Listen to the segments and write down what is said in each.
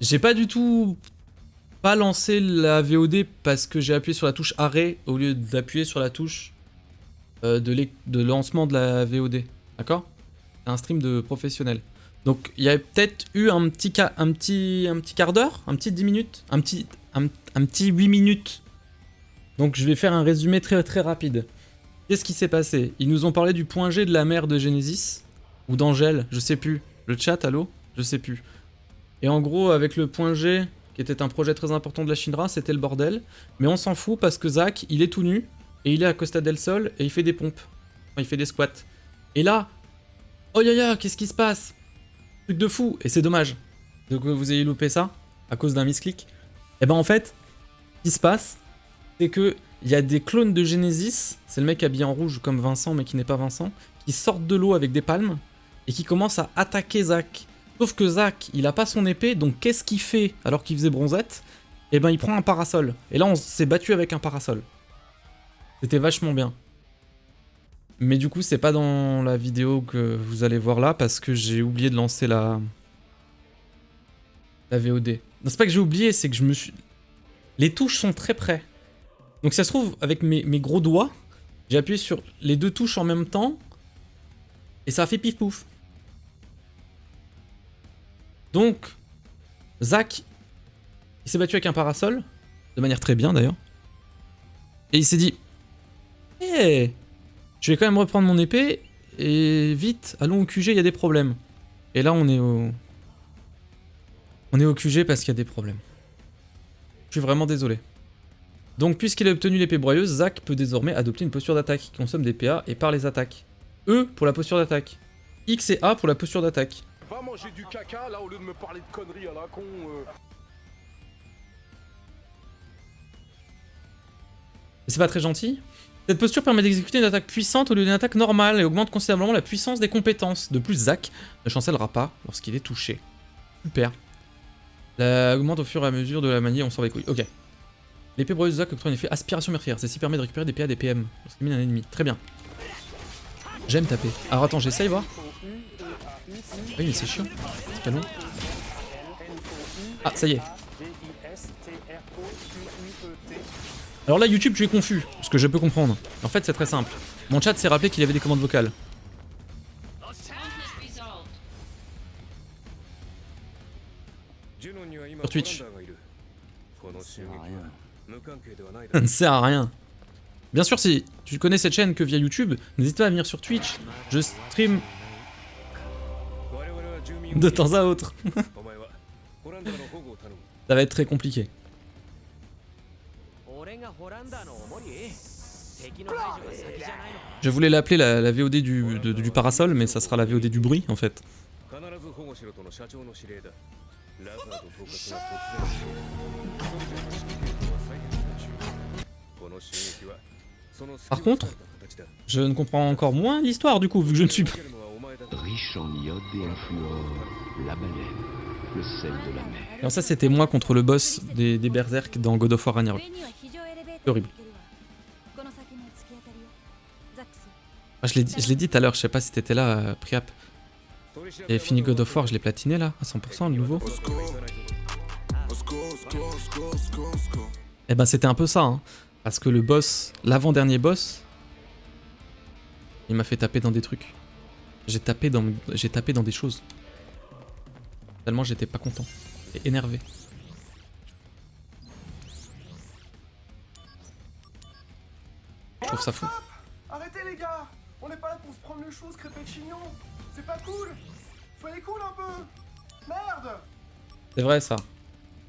J'ai pas du tout pas lancé la VOD parce que j'ai appuyé sur la touche arrêt au lieu d'appuyer sur la touche de lancement de la VOD. D'accord? C'est un stream de professionnel. Donc il y a peut-être eu un petit quart d'heure, un petit 10 minutes, un petit 8 minutes. Donc je vais faire un résumé très très rapide. Qu'est-ce qui s'est passé? Ils nous ont parlé du point G de la mère de Genesis, ou d'Angèle, je sais plus. Le chat, allô? Je sais plus. Et en gros, avec le point G, qui était un projet très important de la Shinra, c'était le bordel. Mais on s'en fout parce que Zach, il est tout nu, et il est à Costa del Sol, et il fait des pompes. Enfin, il fait des squats. Et là, oh ya, qu'est-ce qui se passe? Truc de fou, et c'est dommage. Donc vous ayez loupé ça, à cause d'un misclick. Et ben en fait, ce qui se passe, c'est que il y a des clones de Genesis, c'est le mec habillé en rouge comme Vincent, mais qui n'est pas Vincent, qui sortent de l'eau avec des palmes, et qui commencent à attaquer Zach. Sauf que Zach, il a pas son épée, donc qu'est-ce qu'il fait alors qu'il faisait bronzette? Et ben il prend un parasol. Et là on s'est battu avec un parasol. C'était vachement bien. Mais du coup c'est pas dans la vidéo que vous allez voir là, parce que j'ai oublié de lancer la VOD. Non, c'est pas que j'ai oublié, c'est que je me suis... Les touches sont très près. Donc ça se trouve, avec mes gros doigts, j'ai appuyé sur les deux touches en même temps, et ça a fait pif pouf. Donc, Zach, il s'est battu avec un parasol, de manière très bien d'ailleurs, et il s'est dit, hé, je vais quand même reprendre mon épée, et vite, allons au QG, il y a des problèmes. Et là on est au... On est au QG parce qu'il y a des problèmes. Je suis vraiment désolé. Donc, puisqu'il a obtenu l'épée broyeuse, Zach peut désormais adopter une posture d'attaque qui consomme des PA et par les attaques. E pour la posture d'attaque. X et A pour la posture d'attaque. Va manger du caca là au lieu de me parler de conneries à la con. C'est pas très gentil. Cette posture permet d'exécuter une attaque puissante au lieu d'une attaque normale et augmente considérablement la puissance des compétences. De plus, Zach ne chancellera pas lorsqu'il est touché. Super. Ça augmente au fur et à mesure de la manie, on s'en va les couilles. Ok. L'épée broyeuse de Zach octroie un effet aspiration meurtrière. Ceci permet de récupérer des PA des PM lorsqu'il mine un ennemi. Très bien. J'aime taper. Alors attends, j'essaye voir. Oui, mais c'est chiant. C'est canon. Ah, ça y est. Alors là, YouTube, tu es confus, ce que je peux comprendre. En fait, c'est très simple. Mon chat s'est rappelé qu'il y avait des commandes vocales. Sur Twitch. Ça ne sert à rien. Bien sûr, si tu connais cette chaîne que via YouTube, n'hésite pas à venir sur Twitch. Je stream de temps à autre. Ça va être très compliqué. Je voulais l'appeler la VOD du parasol, mais ça sera la VOD du bruit en fait. Par contre, je ne comprends encore moins l'histoire du coup, vu que je ne suis pas... Riche en iode et en fluor, la baleine, le sel de la mer. Alors ça c'était moi contre le boss des Berserk dans God of War Ragnarok. C'est horrible. Ah, je l'ai dit tout à l'heure, je sais pas si t'étais là, Priap. J'ai fini God of War, je l'ai platiné là, à 100% le nouveau. Et ben c'était un peu ça, hein. Parce que le boss, l'avant-dernier boss, il m'a fait taper dans des trucs. J'ai tapé dans des choses. Tellement j'étais pas content. Et énervé. Je trouve ça fou. Arrêtez les gars. On n'est pas là pour se prendre le chou, se crêper de chignon. C'est pas cool. Soyez cool un peu. Merde. C'est vrai ça.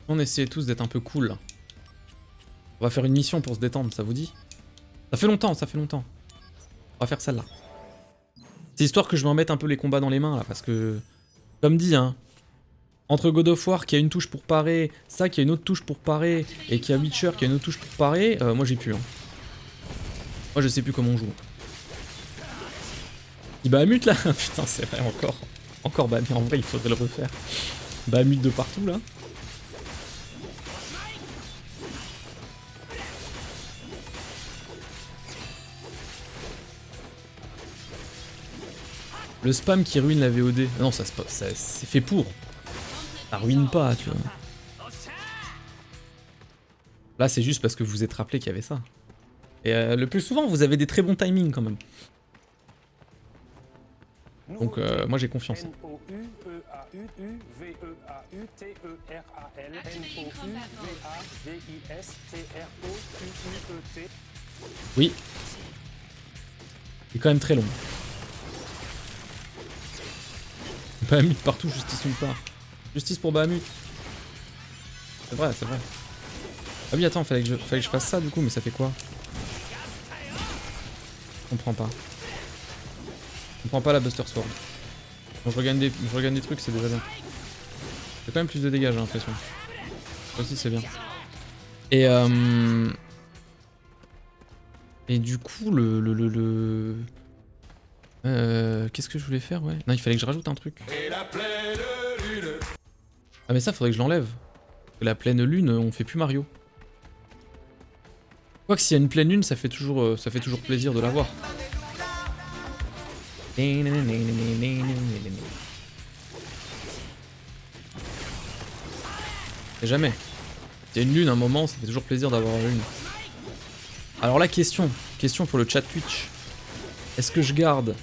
On essayait tous d'être un peu cool là. On va faire une mission pour se détendre, ça vous dit? Ça fait longtemps, ça fait longtemps. On va faire celle-là. C'est histoire que je me remette un peu les combats dans les mains là, parce que... Comme dit, hein. Entre God of War qui a une touche pour parer, ça qui a une autre touche pour parer, et qui a Witcher qui a une autre touche pour parer, moi j'ai plus. Hein. Moi je sais plus comment on joue. Il Bahamut là. Putain c'est vrai encore. Encore bah mais en vrai il faudrait le refaire. Bahamut de partout là. Le spam qui ruine la VOD. Non ça c'est fait pour. Ça ruine pas tu vois. Là, c'est juste parce que vous vous êtes rappelé qu'il y avait ça. Et le plus souvent, vous avez des très bons timings quand même. Donc moi j'ai confiance. Oui. Il est quand même très long. Bahamut partout, justice nulle part. Justice pour Bahamut. C'est vrai, c'est vrai. Ah oui, attends, fallait que je fasse ça du coup, mais ça fait quoi? Je comprends pas. Je comprends pas la Buster Sword. Bon, je regagne des trucs, c'est déjà bien. J'ai quand même plus de dégâts, j'ai l'impression. Ça aussi, c'est bien. Et du coup, qu'est-ce que je voulais faire, ouais? Non, il fallait que je rajoute un truc. Ah mais ça, faudrait que je l'enlève. La pleine lune, on fait plus Mario. Quoique s'il y a une pleine lune, ça fait toujours plaisir de la voir. Et jamais. S'il y a une lune, un moment, ça fait toujours plaisir d'avoir une lune. Alors la question pour le chat Twitch. Est-ce que je garde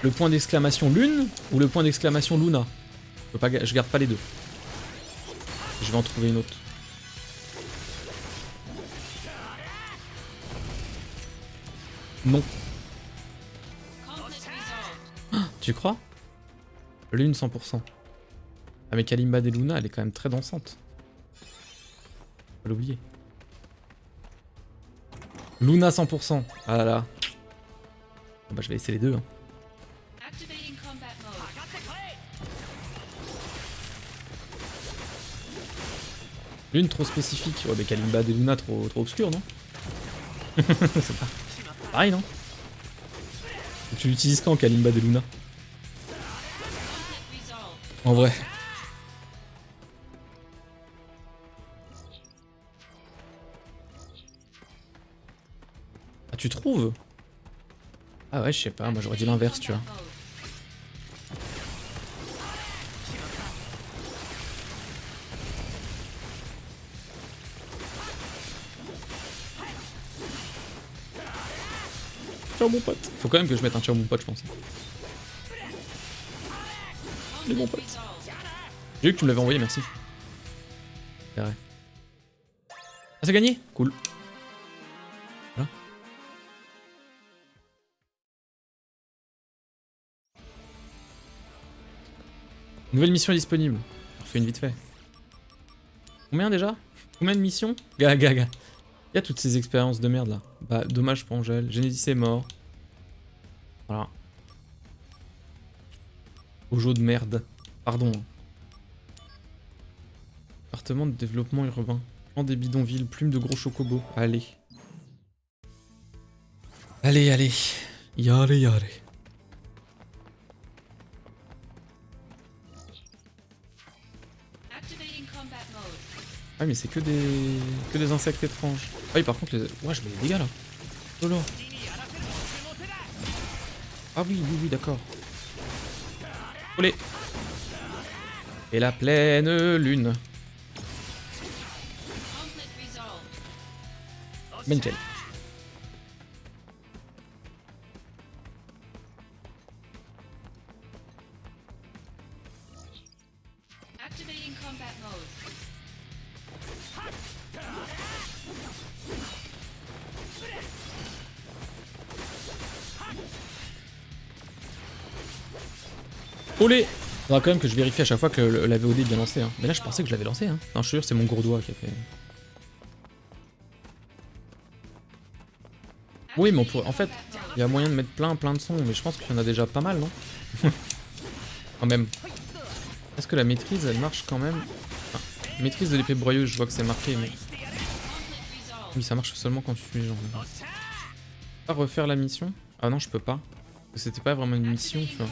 le point d'exclamation lune ou le point d'exclamation Luna? Je garde pas les deux. Je vais en trouver une autre. Non. Tu crois? Lune 100%. Ah mais Kalimba des Luna, elle est quand même très dansante. Faut l'oublier. Luna 100%. Ah là là. Ah bah je vais laisser les deux. Hein. Lune trop spécifique. Ouais mais Kalimba des Luna trop obscur, non? C'est pas pareil, non? Tu l'utilises quand Kalimba des Luna? En vrai. Ah tu trouves? Ah ouais je sais pas, moi j'aurais dit l'inverse tu vois. Ciao mon pote. Faut quand même que je mette un ciao mon pote je pense. Les bons potes. J'ai vu que tu me l'avais envoyé, merci. C'est vrai. Ah c'est gagné? Cool. Voilà. Nouvelle mission est disponible. On refait une vite fait. Combien déjà? Combien de missions? Gaga. Il y a toutes ces expériences de merde là. Bah dommage pour Angèle. Genesis est mort. Voilà. Ojo de merde. Pardon. Département de développement urbain. Plan des bidonvilles, plume de gros chocobos. Allez. Allez, allez. Yare, yare. Ah mais c'est que des insectes étranges. Ah oui par contre les... Ouais je mets des dégâts là. Lolo. Ah oui d'accord. Olé. Et la pleine lune. Mais nickel. Olé. Faudra quand même que je vérifie à chaque fois que la VOD est bien lancée. Hein. Mais là je pensais que je l'avais lancé. Hein. Non je suis sûr c'est mon gourdois qui a fait... Oui mais on pourrait... En fait, il y a moyen de mettre plein de sons, mais je pense qu'il y en a déjà pas mal, non? Quand même. Est-ce que la maîtrise elle marche quand même? Enfin, maîtrise de l'épée broyeuse, je vois que c'est marqué, mais... Oui ça marche seulement quand tu suis genre... Pas refaire la mission? Ah non je peux pas. C'était pas vraiment une mission tu vois.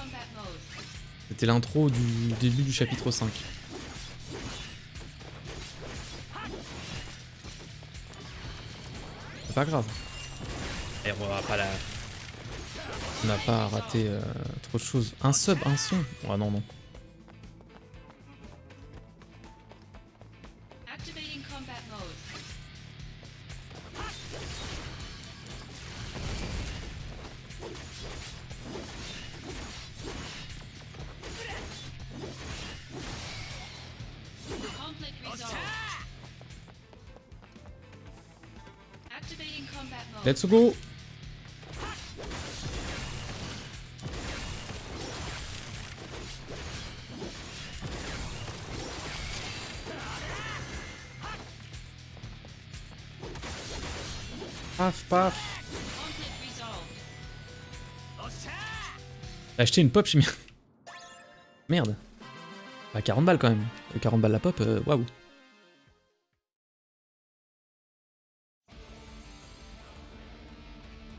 C'était l'intro du début du chapitre 5. C'est pas grave. Et on va pas la... On n'a pas raté trop de choses. Un sub, un son. Ah non, non. Conflict resolved. Activating combat mode. Let's go. Paf, paf. Conflict resolved. J'ai acheté une pop chez Mir. Merde. À 40 balles quand même. 40 balles la pop, waouh.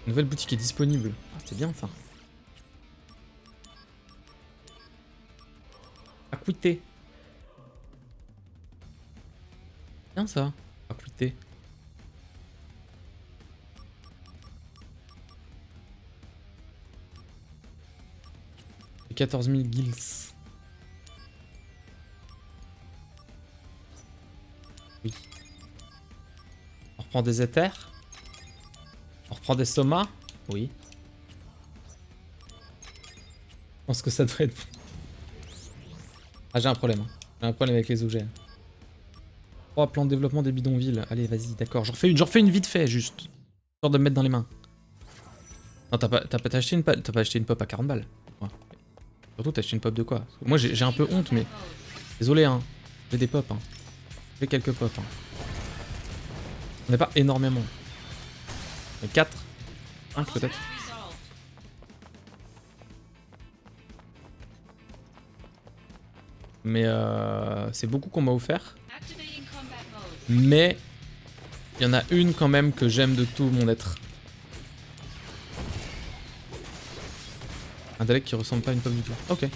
Nouvelle boutique est disponible. Ah, c'est bien ça. Acuité. Bien ça. Acuité. Et 14 000 guilds. Oui. On reprend des éthers. On reprend des somas. Oui. Je pense que ça devrait être... Ah, j'ai un problème. J'ai un problème avec les objets. 3 plans de développement des bidonvilles. Allez, vas-y, d'accord. J'en refais une vite fait, juste. Histoire de me mettre dans les mains. Non, t'as pas acheté une pop. T'as pas acheté une pop à 40 balles. Ouais. Surtout, t'as acheté une pop de quoi? Moi, j'ai un peu honte, mais... Désolé, hein. J'ai des pop, hein. J'ai quelques pop, hein. On n'est pas énormément. Mais 4. 5 peut-être. Resolved. Mais c'est beaucoup qu'on m'a offert. Activating combat mode. Mais il y en a une quand même que j'aime de tout mon être. Un Dalek qui ressemble pas à une pop du tout. Ok.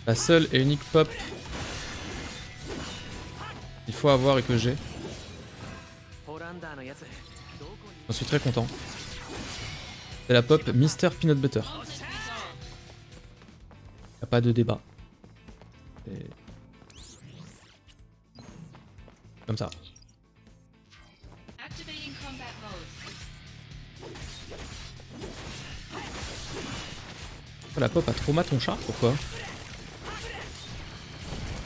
La seule et unique pop qu'il faut avoir et que j'ai. J'en suis très content. C'est la pop Mr. Peanut Butter. Conflict resolved. Y'a pas de débat. C'est... Comme ça. Activating combat mode. Oh, la pop a trauma ton chat? Pourquoi?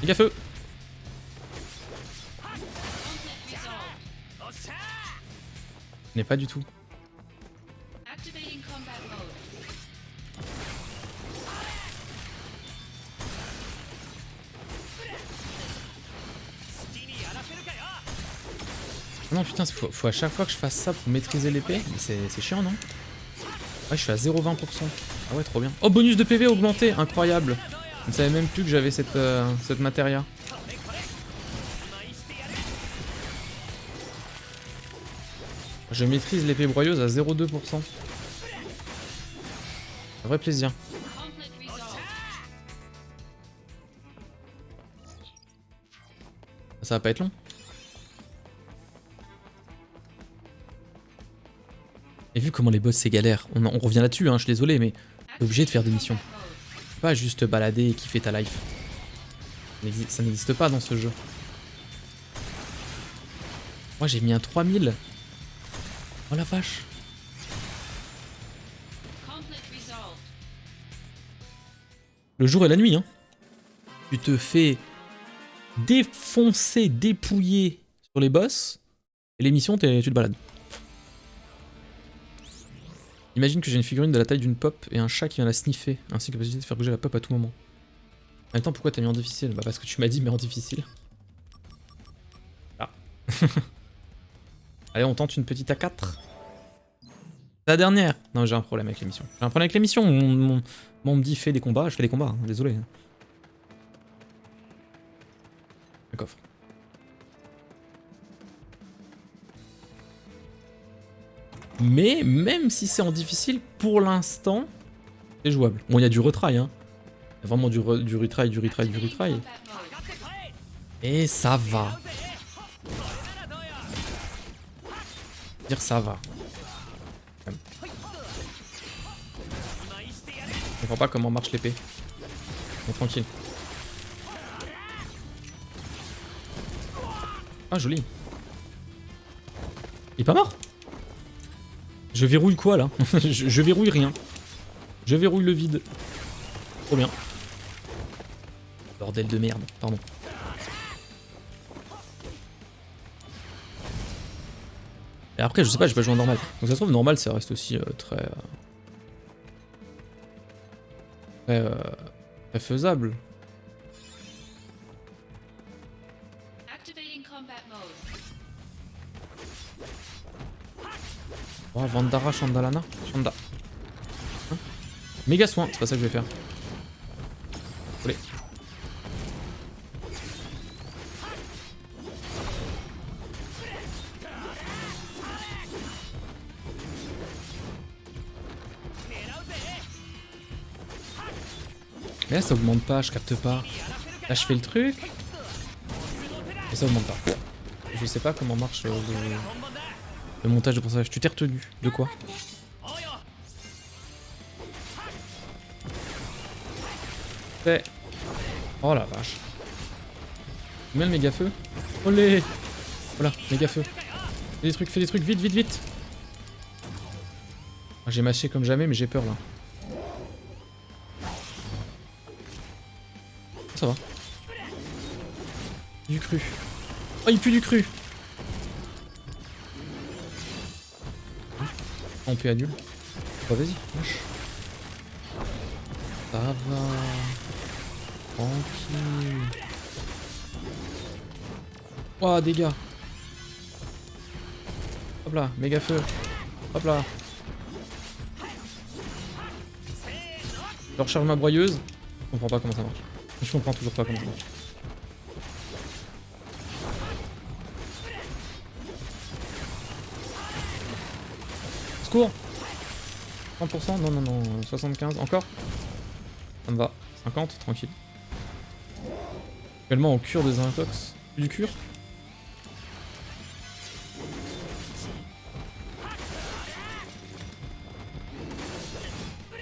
Méga feu! Conflict resolved. Je n'ai pas du tout. Activating combat mode. Ah non putain, faut à chaque fois que je fasse ça pour maîtriser l'épée. Mais c'est chiant, non? Ouais, je suis à 0,20%. Ah ouais, trop bien. Oh, bonus de PV augmenté, incroyable. Je ne savais même plus que j'avais cette matéria. Je maîtrise l'épée broyeuse à 0,2%. Un vrai plaisir. Conflict resolved. Ça va pas être long. Et vu comment les boss c'est galère, on revient là-dessus, hein, je suis désolé, mais t'es obligé de faire des missions. Pas juste balader et kiffer ta life. Ça n'existe pas dans ce jeu. Moi j'ai mis un 3000. Oh la vache. Conflict resolved. Le jour et la nuit, hein. Tu te fais défoncer, dépouiller sur les boss. Et les missions, tu te balades. Imagine que j'ai une figurine de la taille d'une pop et un chat qui vient la sniffer, ainsi que la possibilité de faire bouger la pop à tout moment. En même temps, pourquoi t'as mis en difficile? Bah parce que tu m'as dit, mais en difficile. Ah. Allez, on tente une petite A4. La dernière. Non, j'ai un problème avec l'émission. J'ai un problème avec l'émission. On me dit fais des combats, je fais des combats, hein, désolé. Un coffre. Mais même si c'est en difficile, pour l'instant, c'est jouable. Bon, il y a du retry, hein. Il y a vraiment du retry, du retry, du retry. Combat mode. Et ça va. Dire ça va. Je comprends pas comment marche l'épée. Bon, tranquille. Ah, joli. Il est pas mort? Je verrouille quoi là? je verrouille rien. Je verrouille le vide. Trop bien. Bordel de merde, pardon. Et après, je sais pas, j'ai pas joué en normal. Donc ça se trouve, normal, ça reste aussi très faisable. Activating combat mode. Oh, Vandara, Chandalana, Chanda. Hein, méga soin, c'est pas ça que je vais faire. Allez. Mais là ça augmente pas, je capte pas. Là je fais le truc. Et ça augmente pas. Je sais pas comment marche le montage de personnage. Tu t'es retenu. De quoi? Fait. Oh la vache. Mets le méga feu. Olé. Voilà, méga feu. Fais des trucs, vite, vite, vite. Ah, j'ai mâché comme jamais, mais j'ai peur là. Ça va. Du cru. Oh, il pue du cru. On peut annule. Bah vas-y, lâche. Ça va. Tranquille. Oh, dégâts. Hop là, méga feu. Hop là. Je recharge ma broyeuse. Je comprends pas comment ça marche. Je comprends toujours pas comment ça marche. Secours. 30%. Non, non, non. 75. Encore. Ça me va. 50. Tranquille. Également en cure des intox. Du cure.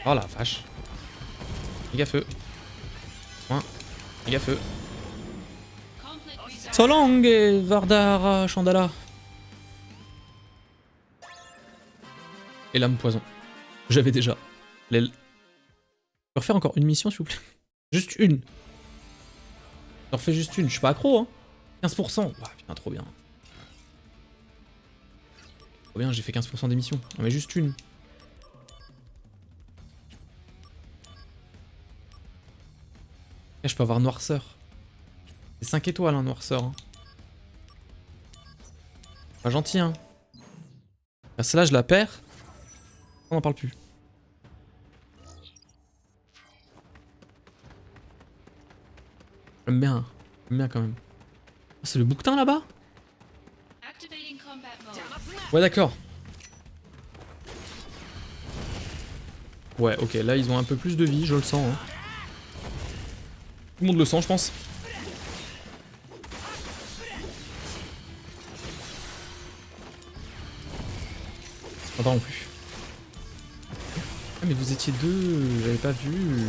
Oh la vache. Méga feu. Point. Méga feu. Conflict resolved. Solang et Vardara Chandala. Et lame poison. J'avais déjà. Je peux refaire encore une mission s'il vous plaît. Juste une. Je refais juste une. Je suis pas accro hein. 15%. Ah putain trop bien. Trop bien, j'ai fait 15% d'émission. Non mais juste une. Et je peux avoir noirceur. C'est 5 étoiles hein, noirceur. Hein. Pas gentil hein. Celle-là je la perds. On n'en parle plus. J'aime bien quand même. Oh, c'est le bouquetin là-bas? Activating combat mode. Ouais d'accord. Ouais ok, là ils ont un peu plus de vie, je le sens. Hein. Tout le monde le sent je pense. Ah pas non plus. Ah mais vous étiez deux, j'avais pas vu.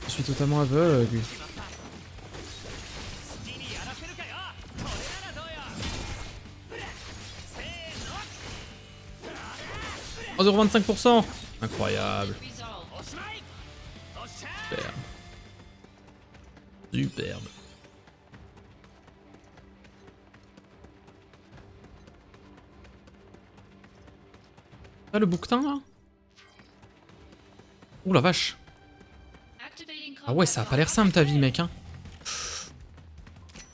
Je suis totalement aveugle. Oh 0,25%. Incroyable. Resolved. Superbe. Superbe. Ah le bouquetin là? Ouh la vache. Activating Ah ouais ça a pas l'air simple ta vie mec hein.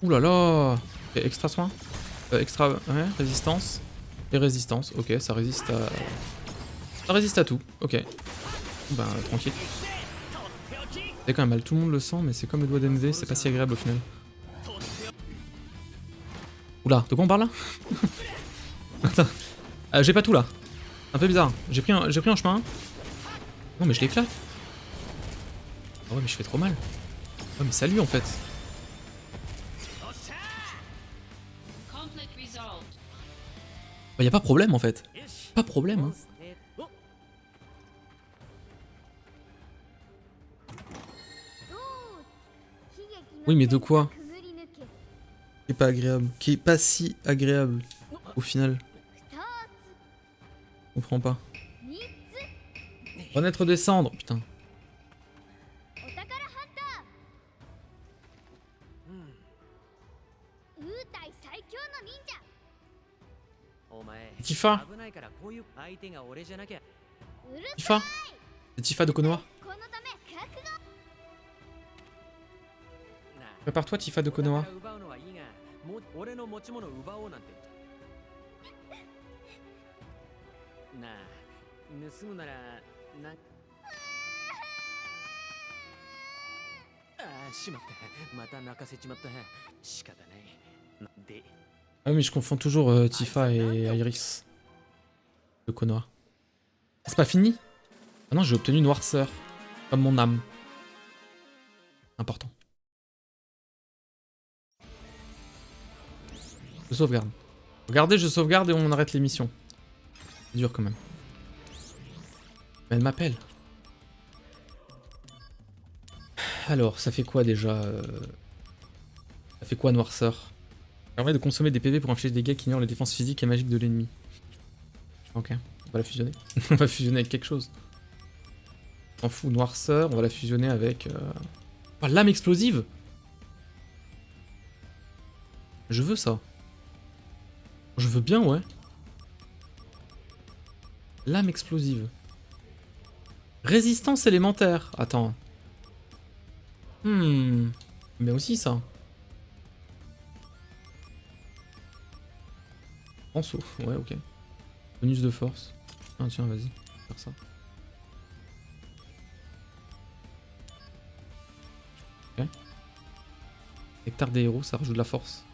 Ouh là là. Okay, extra soin. Extra ouais, résistance. Et résistance. Ok ça résiste à... Ça résiste à tout. Ok. Ben tranquille. C'est quand même mal, tout le monde le sent mais c'est comme le doigt d'MV, c'est pas si agréable au final. Oula, de quoi on parle là? Attends. J'ai pas tout là. Un peu bizarre. J'ai pris un chemin. Non mais je l'éclate. Ah ouais mais je fais trop mal. Ouais mais c'est lui en fait. Conflict resolved. Bah y a pas problème en fait. Pas problème hein. Oui mais de quoi? Qui est pas agréable. Qui est pas si agréable au final. Je comprends pas. Renaître des cendres, putain. お宝ハンター。ウータイ最強の忍者。お前 Tifa. 危ないからこういう相手が俺じゃなきゃ。うるさい。 Tifa. C'est Tifa de Konoha. このため覚悟。 Prépare-toi Tifa de Konoha. 奪うのはいいが、も俺の持ち物奪おうなんて。なあ、盗むならな。ああ、しまった。また泣かせちまった。仕方ない。で、 Ah oui, mais je confonds toujours Tifa et Iris de Konoha. Ah, c'est pas fini? Ah non, j'ai obtenu Noirceur. Comme mon âme. Important. Je sauvegarde. Regardez, je sauvegarde et on arrête l'émission. C'est dur quand même. Mais elle m'appelle. Alors, ça fait quoi déjà Ça fait quoi Noirceur? Ça permet de consommer des PV pour infliger des dégâts qui ignorent les défenses physiques et magiques de l'ennemi. Ok, on va la fusionner. On va fusionner avec quelque chose. On s'en fout, Noirceur, on va la fusionner avec... Oh, lame explosive! Je veux ça. Je veux bien, ouais. Lame explosive. Résistance élémentaire. Attends. Mais aussi ça. En saut. Ouais, ok. Bonus de force. Ah tiens, vas-y. Faire ça. Ok. Nectar des héros, ça rajoute de la force.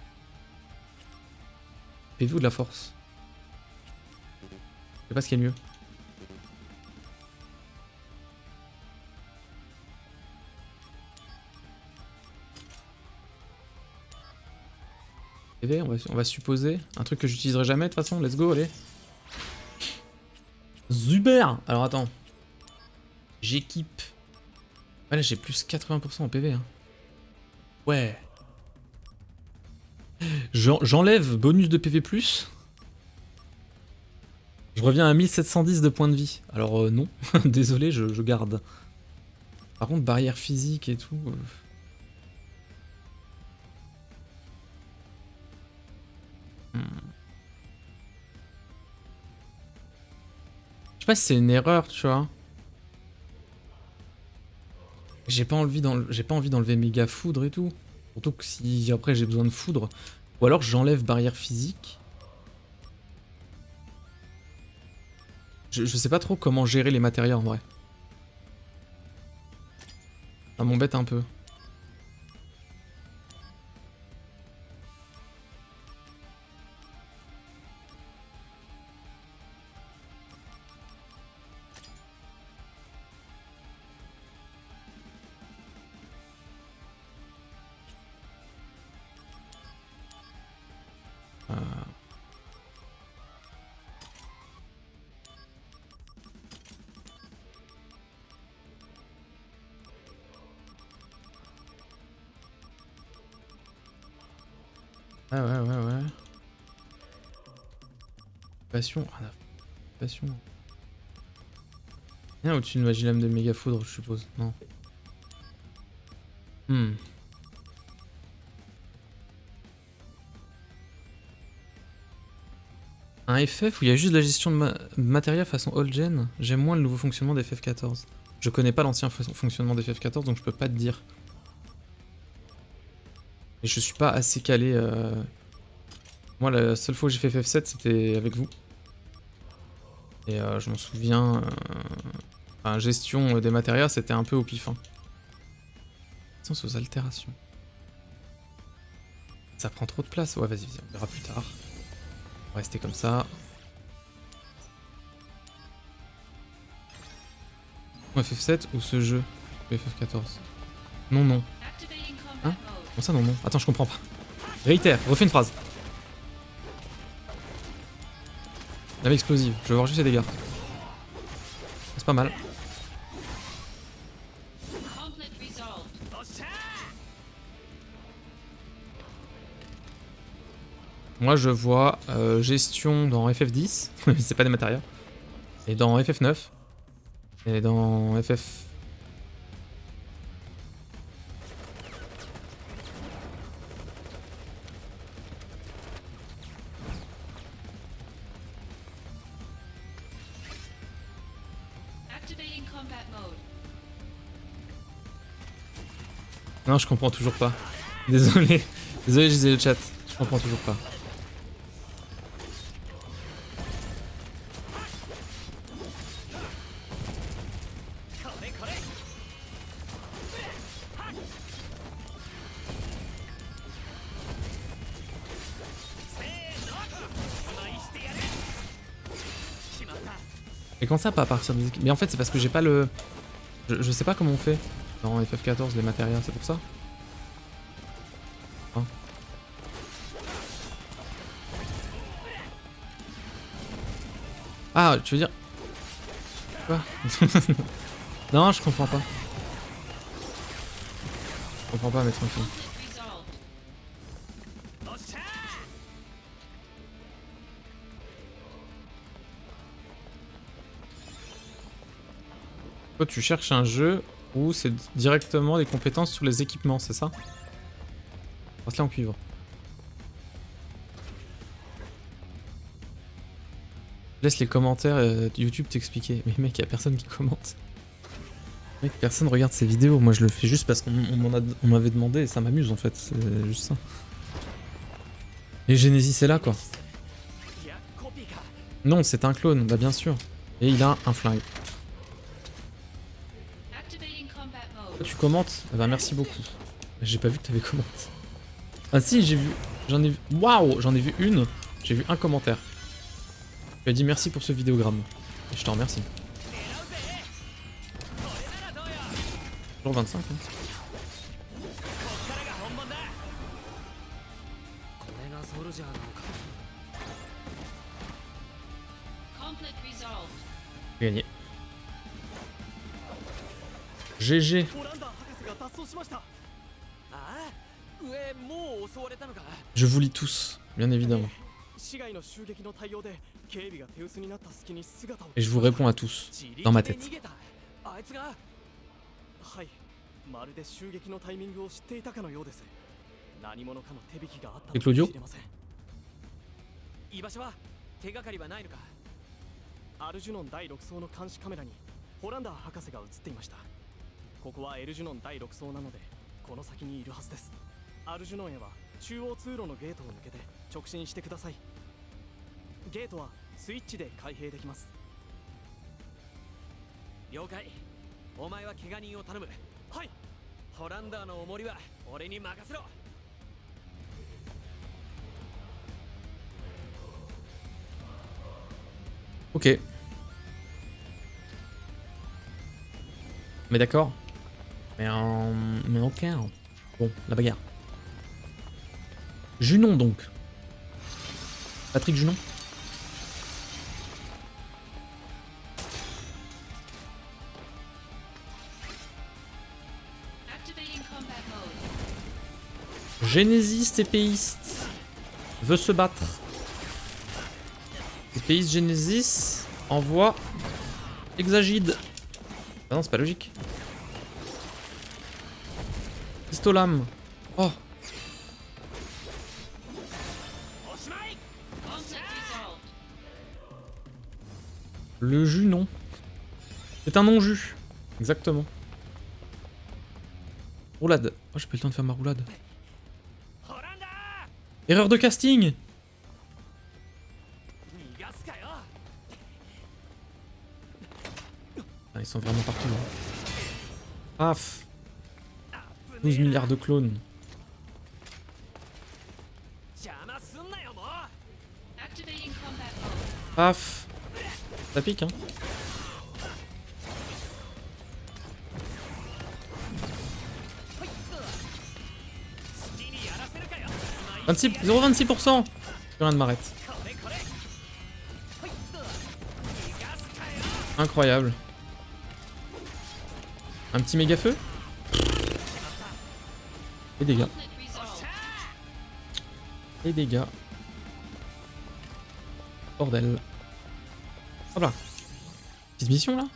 PV ou de la force? Je sais pas ce qui est mieux. PV, on va supposer. Un truc que j'utiliserai jamais de toute façon. Let's go, allez. Super. Alors attends. J'équipe. Ouais, là j'ai plus 80% en PV. Hein. Ouais. J'enlève bonus de PV+. Je reviens à 1710 de points de vie. Alors non, désolé, je garde. Par contre, barrière physique et tout... Je sais pas si c'est une erreur, tu vois. J'ai pas envie d'enlever méga foudre et tout. Surtout que si après j'ai besoin de foudre. Ou alors j'enlève barrière physique. Je sais pas trop comment gérer les matériaux en vrai. Ça m'embête un peu. Ouais. Passion. Ah, passion. Rien au-dessus de Magilame de méga foudre, je suppose. Non. Un FF où il y a juste de la gestion de matériel façon old gen. J'aime moins le nouveau fonctionnement des FF14. Je connais pas l'ancien fonctionnement des FF14 donc je peux pas te dire. Et je suis pas assez calé. Moi, la seule fois que j'ai fait FF7, c'était avec vous. Et je m'en souviens. Enfin, gestion des matériaux, c'était un peu au pif. Hein. Attention aux altérations. Ça prend trop de place. Ouais, vas-y, on verra plus tard. On va rester comme ça. Ou FF7 ou ce jeu ou FF14. Non. Activating combat Hein? mode. Comment ça, non? Attends, je comprends pas. Réitère, refais une phrase. Lame explosive, je veux voir juste les dégâts. C'est pas mal. Conflict resolved. Moi je vois gestion dans FF10, c'est pas des matériaux, et dans FF9, et dans FF... Activating combat mode. Non, je comprends toujours pas. Désolé. Désolé, je disais le chat. Je comprends toujours pas. Et quand ça, pas à partir des équipes. Mais en fait, c'est parce que j'ai pas le... Je sais pas comment on fait dans FF14 les matériaux, c'est pour ça. Hein. Ah, tu veux dire... Quoi? Non, je comprends pas. Je comprends pas, mais tranquille. Conflict resolved. Toi, tu cherches un jeu où c'est directement des compétences sur les équipements, c'est ça? Passe-la en cuivre. Laisse les commentaires YouTube t'expliquer. Mais mec, y'a personne qui commente. Mec, personne regarde ces vidéos. Moi, je le fais juste parce qu'on m'avait demandé et ça m'amuse en fait. C'est juste ça. Et Genesis est là quoi. Non, c'est un clone, bah bien sûr. Et il a un flingue. Activating combat mode. Toi, tu commentes? Ah bah merci beaucoup. J'ai pas vu que t'avais commenté. Ah si, j'ai vu. J'en ai vu. Waouh! J'en ai vu une. J'ai vu un commentaire. Tu as dit merci pour ce vidéogramme. Et je t'en remercie. Toujours 25. Hein. Conflict resolved. Gagné. GG. オランダー博士が脱走しました。ああ、上もう襲われたのか。 Je vous lis tous, bien évidemment. 市街の襲撃の対応で警備が手薄になった隙に姿を。 Et je vous réponds à tous, dans ma tête. 自力で逃げた。あいつが。はい。まるで襲撃のタイミングを知っていたかのようです。何者かの手引きがあった Et Claudio? かもしれません。居場所は手がかりはないのか。アルジュノン第6層の監視カメラにホランダー博士が映っていました。ここはエルジュノン第6層なのでこの先にいるはずです。アルジュノンへは中央通路のゲートを抜けて直進してください。ゲートはスイッチで開閉できます。了解。お前は怪我人を頼む。はい。ホランダーの重りは俺に任せろ。 Ok. Mais d'accord. Mais ok. Bon, la bagarre. Junon donc. Patrick Junon. Activating combat mode. Genesis TPiste veut se battre. TPiste Genesis envoie Exagide. Ah non, c'est pas logique. Pistolam. Oh. Conflict resolved. Le jus, non. C'est un non-jus. Exactement. Roulade. Oh, j'ai pas eu le temps de faire ma roulade. Erreur de casting. Ah, ils sont vraiment partout. Hein. Paf. 12 milliards de clones. Activating combat mode. Paf. Ça pique, hein. « 0,26%. Plus rien ne m'arrête. Incroyable. Un petit méga feu. Les dégâts. Conflict resolved. Les dégâts. Bordel. Hop là. Petite mission là.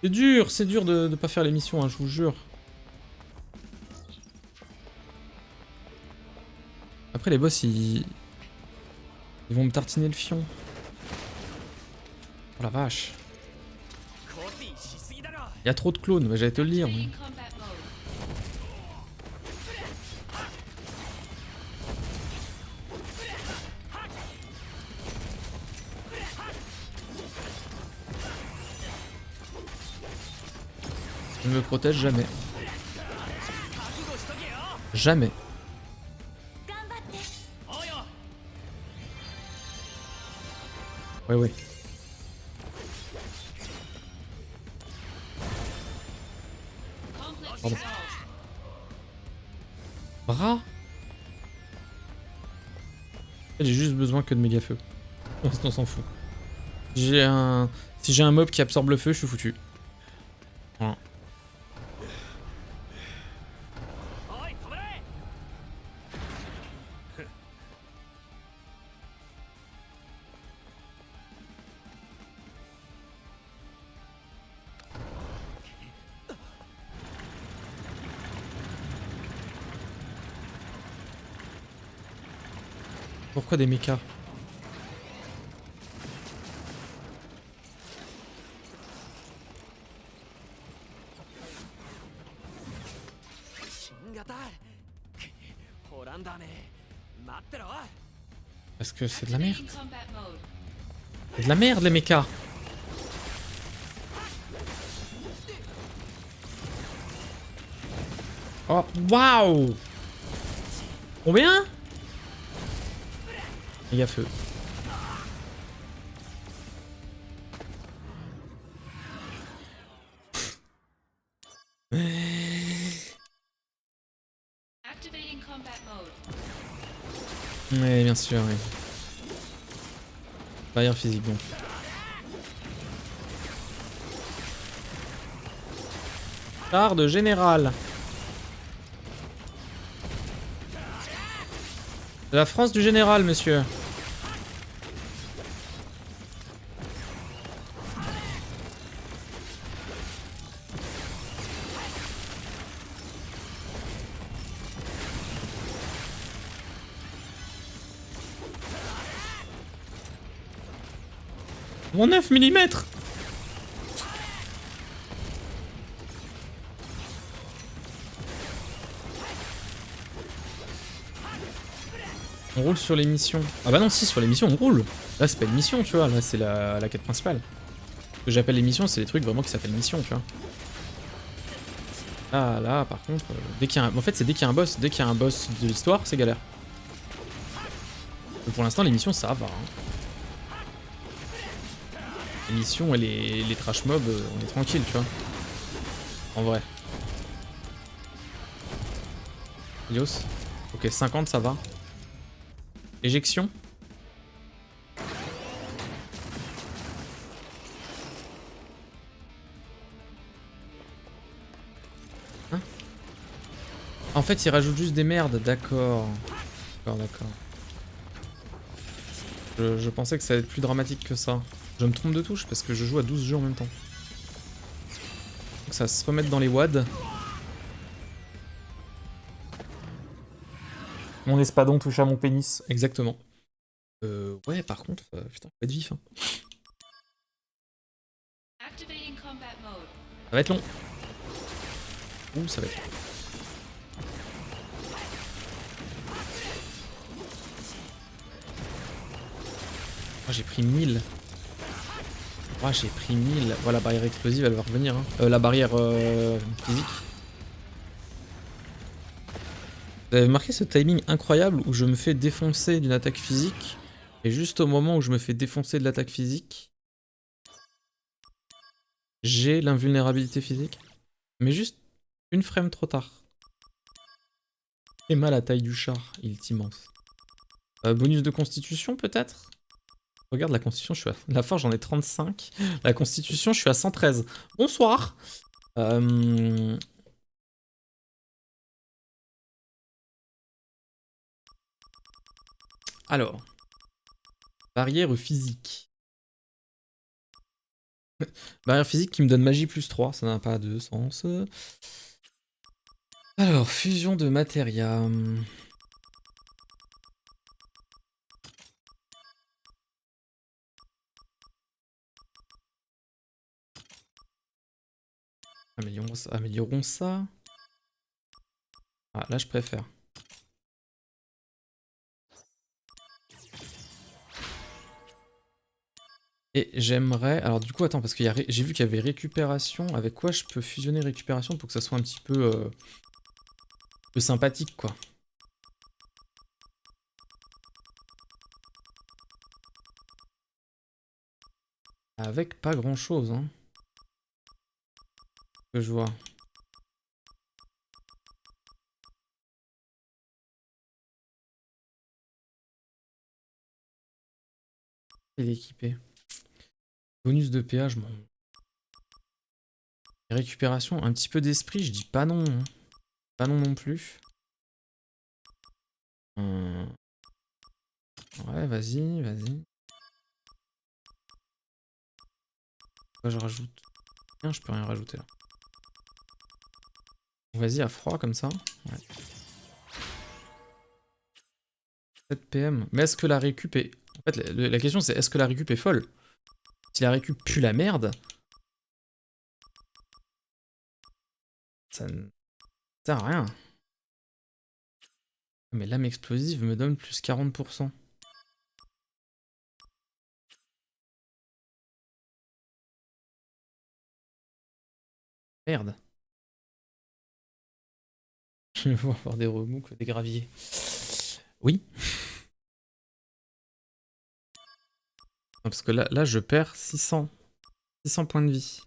C'est dur de pas faire les missions, hein, je vous jure. Après les boss ils vont me tartiner le fion. Oh la vache. Il y a trop de clones, bah, j'allais te le dire. Activating combat mode. Je ne me protège jamais. Jamais. Ouais, ouais. Conflict Pardon. resolved. Bras. J'ai juste besoin que de méga feu. On s'en fout. Si j'ai un mob qui absorbe le feu, je suis foutu. Voilà. Pourquoi des mechas? Parce que c'est de la merde. Activating combat mode. C'est de la merde les mechas. Oh, waouh! Combien? Il y a feu. Activating combat mode. Oui, bien sûr, oui. Barrière physique donc. Char de général. De la France du général, monsieur. Mon 9 mm. On roule sur les missions. Ah bah non, si, sur les missions, on roule. Là, c'est pas une mission, tu vois. Là, c'est la quête principale. Ce que j'appelle les missions, c'est les trucs vraiment qui s'appellent missions, tu vois. Là, par contre, dès qu'il y a un... En fait, c'est dès qu'il y a un boss. Dès qu'il y a un boss de l'histoire, c'est galère. Mais pour l'instant, les missions, ça va. Hein. Les missions et les trash mobs, on est tranquille, tu vois. En vrai. Helios. Ok, 50, ça va. Éjection. Hein? En fait, il rajoute juste des merdes, d'accord. D'accord. Je pensais que ça allait être plus dramatique que ça. Je me trompe de touche parce que je joue à 12 jeux en même temps. Donc ça va se remettre dans les wads. Mon espadon touche à mon pénis, exactement. Ouais, par contre, putain, faut être vif. Hein. Activating combat mode. Ça va être long. Ouh, ça va être long. Oh, j'ai pris 1000. Oh, j'ai pris 1000. Voilà, la barrière explosive, elle va revenir. Hein. La barrière physique. Vous avez remarqué ce timing incroyable où je me fais défoncer d'une attaque physique, et juste au moment où je me fais défoncer de l'attaque physique, j'ai l'invulnérabilité physique, mais juste une frame trop tard. Et mal la taille du char, il est immense. Bonus de constitution peut-être? Regarde la constitution, je suis à... La force j'en ai 35. La constitution je suis à 113. Bonsoir. Alors. Barrière physique. Barrière physique qui me donne magie plus 3, ça n'a pas de sens. Alors, fusion de matéria. Améliorons ça. Ah, là, je préfère. Et j'aimerais... Alors du coup, attends, parce que j'ai vu qu'il y avait récupération. Avec quoi je peux fusionner récupération pour que ça soit un petit peu sympathique, quoi. Avec pas grand-chose, hein. Que je vois. Et l'équiper. Bonus de péage, bon. Récupération, un petit peu d'esprit, je dis pas non. Hein. Pas non non plus. Ouais, vas-y, vas-y. Quoi je rajoute? Rien, je peux rien rajouter là. Vas-y, à froid comme ça. Ouais. 7 PM. Mais est-ce que la récup est... En fait, la question c'est est-ce que la récup est folle? Si la récup pue la merde... Ça ne sert à rien. Mais l'âme explosive me donne plus 40%. Merde. Je vais avoir des remous que des graviers. Oui. Non, parce que là je perds 600 points de vie.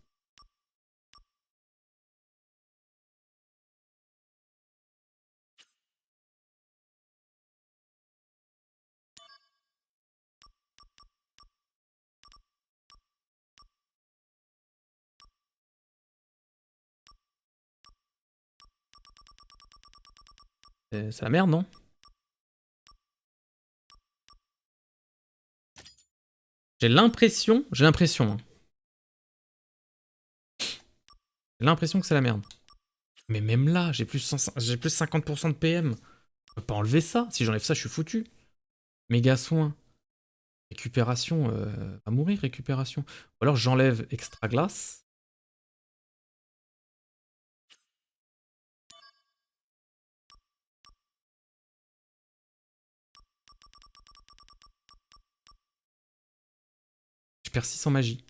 C'est la merde, non? J'ai l'impression... J'ai l'impression que c'est la merde. Mais même là, j'ai plus 50% de PM. Je peux pas enlever ça. Si j'enlève ça, je suis foutu. Méga soin. Récupération. Va mourir, récupération. Ou alors j'enlève extra glace. Je perds 600 magie.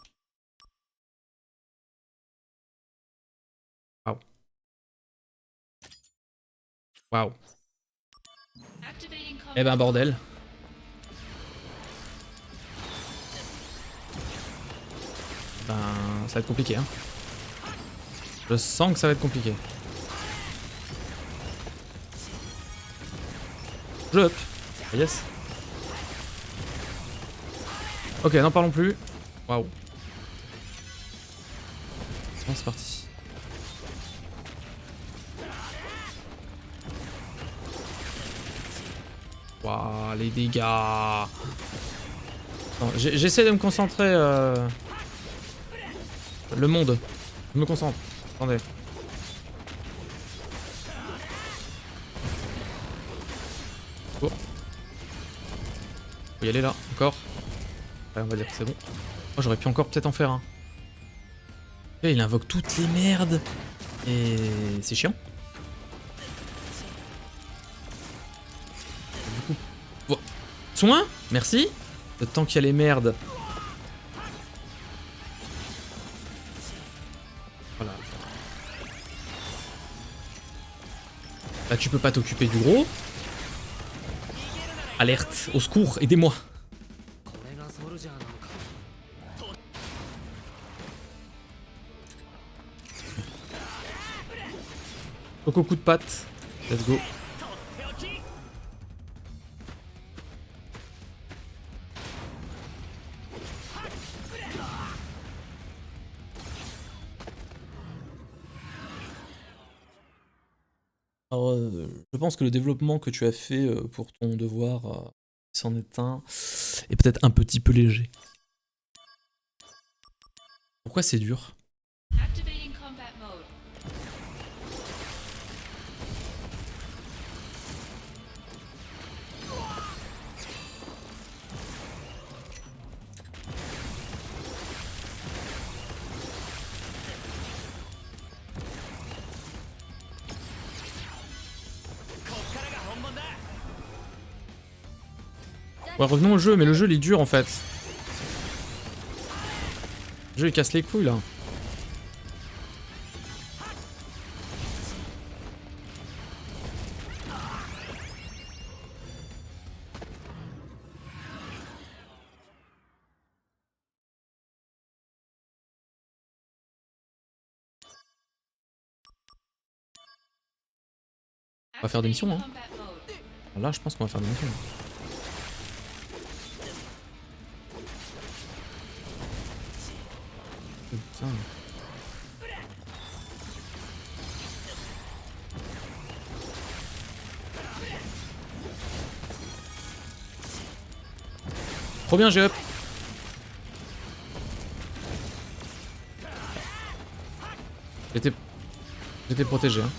Waouh. Waouh. Activating combat Eh ben bordel. Ben ça va être compliqué hein. Je sens que ça va être compliqué. Je up. Yes. Ok, n'en parlons plus. Waouh. Bon, c'est parti. Waouh, les dégâts. J'essaie de me concentrer. Le monde. Je me concentre. Attendez. Oh. Faut y aller là, encore. Ouais, on va dire que c'est bon. Oh, j'aurais pu encore peut-être en faire un. Et il invoque toutes les merdes. Et c'est chiant. Du coup... Oh. Soin. Merci. Le temps qu'il y a les merdes. Voilà. Là, tu peux pas t'occuper du gros. Alerte, au secours, aidez-moi. Coco coup de patte. Let's go. Alors, je pense que le développement que tu as fait pour ton devoir C'en est un. Et peut-être un petit peu léger. Pourquoi c'est dur? Activating combat mode. Ouais, revenons au jeu, mais le jeu il est dur en fait. Le jeu il casse les couilles là. On va faire des missions, hein. Combat mode. Là, je pense qu'on va faire des missions. Putain. Trop bien, j'ai up. J'étais protégé. Hein.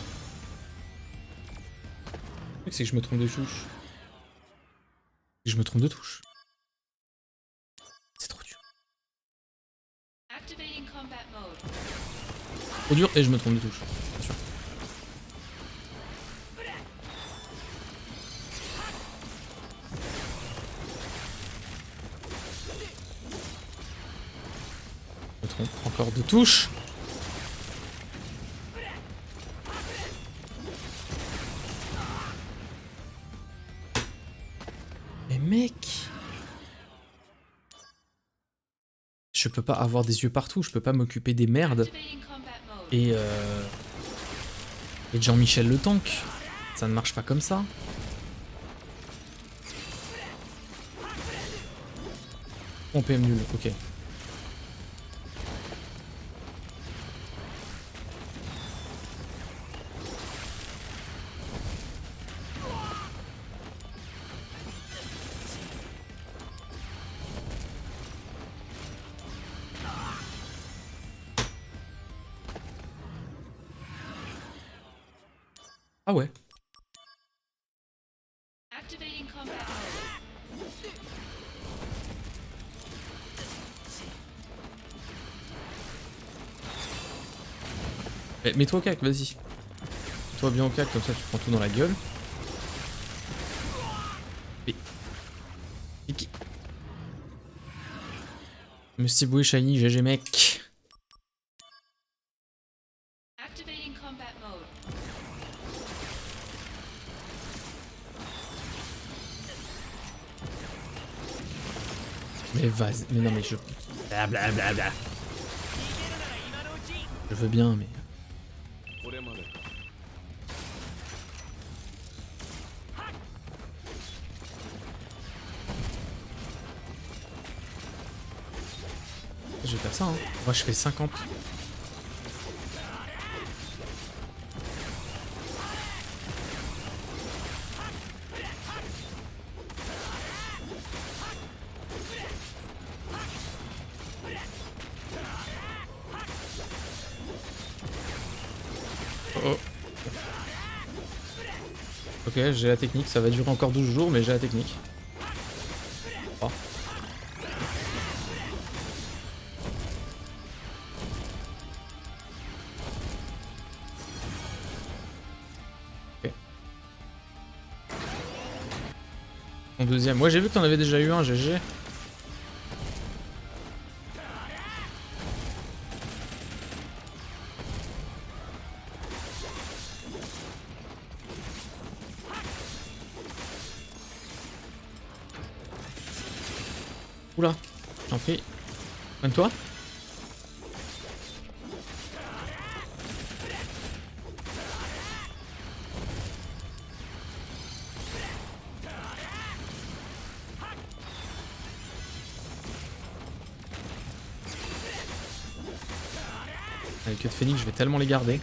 Le truc, c'est que je me trompe de touche. Je me trompe de touche. C'est trop dur. Activating combat mode. Trop dur et je me trompe de touche. Bien sûr. Je me trompe encore de touche. Mais mec, je peux pas avoir des yeux partout, je peux pas m'occuper des merdes Activating combat mode. et de Jean-Michel Le Tank. Ça ne marche pas comme ça. On PM nul, ok. Ah ouais. Activating combat mode. Mets-toi au cac, vas-y. Mets-toi bien au cac, comme ça tu prends tout dans la gueule. Et... Kiki. Monsieur Boué Shiny, GG mec. Activating combat mode. Mais vas-y, mais non mais je... Blablabla. Je veux bien, mais... Je vais faire ça, hein. Moi je fais 50. Oh. Ok, j'ai la technique, ça va durer encore 12 jours, mais j'ai la technique. Oh. Ok. Mon deuxième. Ouais, j'ai vu que t'en avais déjà eu un, GG. Oula, j'en prie. Soigne-toi. Avec queue de phénix, je vais tellement les garder.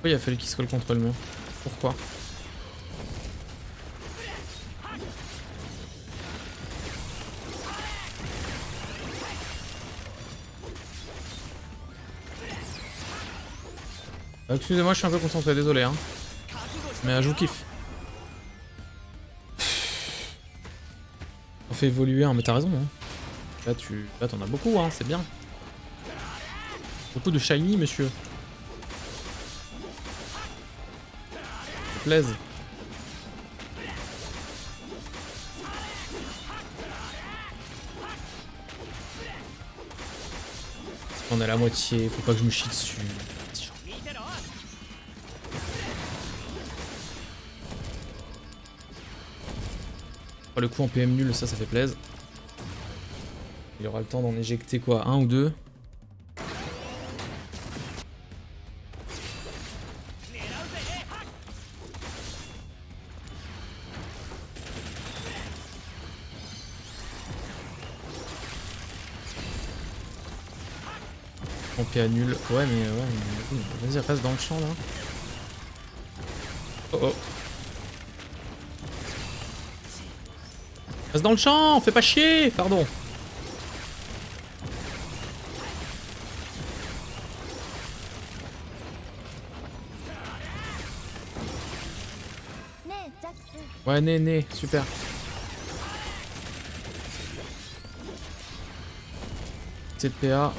Pourquoi il a fallu qu'il se colle contre le mur? Pourquoi? Excusez-moi, je suis un peu concentré, désolé hein. Mais je vous kiffe. On fait évoluer, hein, mais t'as raison. Hein. Là, t'en as beaucoup, hein, c'est bien. Beaucoup de shiny, monsieur. Ça plaise. On est à la moitié, faut pas que je me chie dessus. Oh, le coup en PM nul, ça fait plaisir. Il aura le temps d'en éjecter quoi, un ou deux. En PA nul. Ouais mais vas-y reste dans le champ là. Oh oh. Reste dans le champ, fais pas chier, pardon. Ouais, né, super. C'est PA.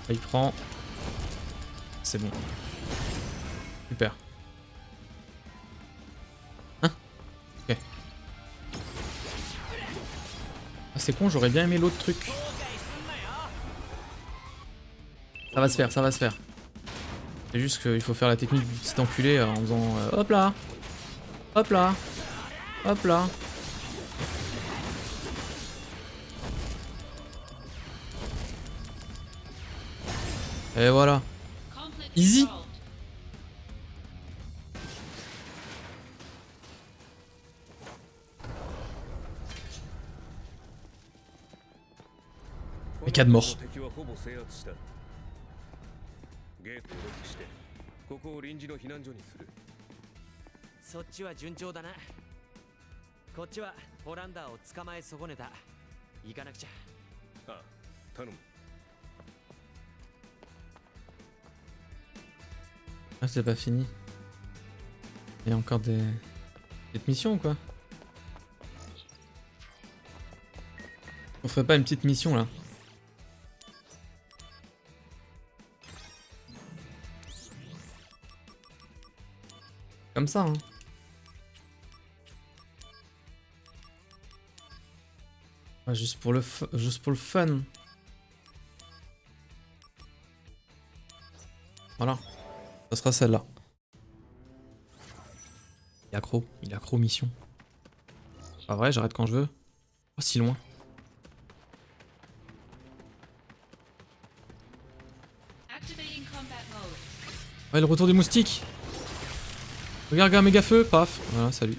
Il prend. C'est bon. Super. Hein? Ok. Ah, c'est con, j'aurais bien aimé l'autre truc. Ça va se faire, ça va se faire. C'est juste qu'il faut faire la technique du petit enculé en faisant hop là, hop là, hop là. Et voilà. Conflict Easy. resolved. Et 4 morts. ゲートをロックしてここを臨時の避難所にする。そっちは順調だな。こっちはホランダーを捕まえ損ねた。行かなくちゃ。ああ、頼む。Ah, c'est pas fini. Il y a encore des petites missions ou quoi? On ferait pas une petite mission là? Comme ça, hein. Ah, juste pour le fun. Voilà. Ça sera celle-là. Il est accro mission. Pas vrai, j'arrête quand je veux. Pas si loin. Activating combat mode. Ouais, le retour des moustiques. Regarde, un méga feu, paf. Voilà, salut.